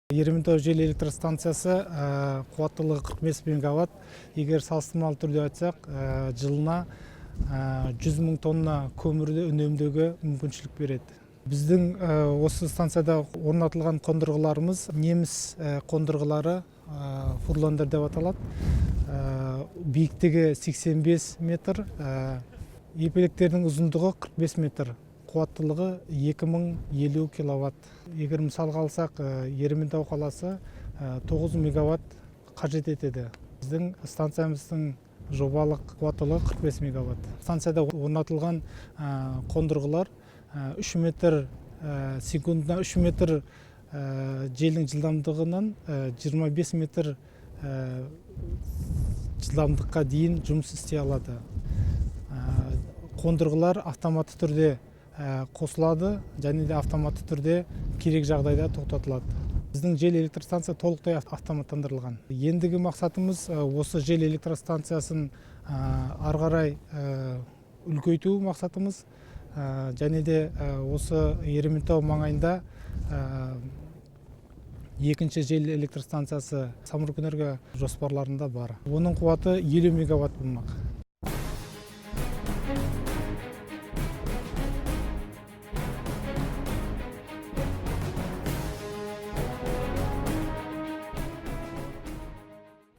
Ерейментау жел электр станциясы қуаттылығы 45 мегаватт. Егер салыстырмалы түрде айтсақ, жылына 100 мың тонна көмірді үнемдеуге мүмкіншілік береді. Біздің осы станцияда орнатылған қондырғыларымыз неміс қондырғылары, фурландер деп аталады. Биіктігі 85 метр, епелектердің ұзындығы 45 метр. Қуаттылығы 2050 киловатт. Егер мысалға алсақ, Ерейментау қаласы 9 мегаватт қажет етеді. Біздің станциямыздың жобалық қуаттылығы 45 мегаватт. Станцияда орнатылған қондырғылар 3 метр секундына 3 метр желдің жылдамдығынан 25 метр жылдамдыққа дейін жұмыс істей алады. Қондырғылар автоматты түрде қосылады, және де автоматты түрде керек жағдайда тоқтатылады. Біздің жел электр станция толықтай автоматтандырылған. Ендігі мақсатымыз осы жел электр станциясын ары қарай үлкейту мақсатымыз, және де осы Ерейментау маңайында екінші жел электр станциясы Самұрық Энерго жоспарларында бар. Оның қуаты 50 мегаватт болмақ.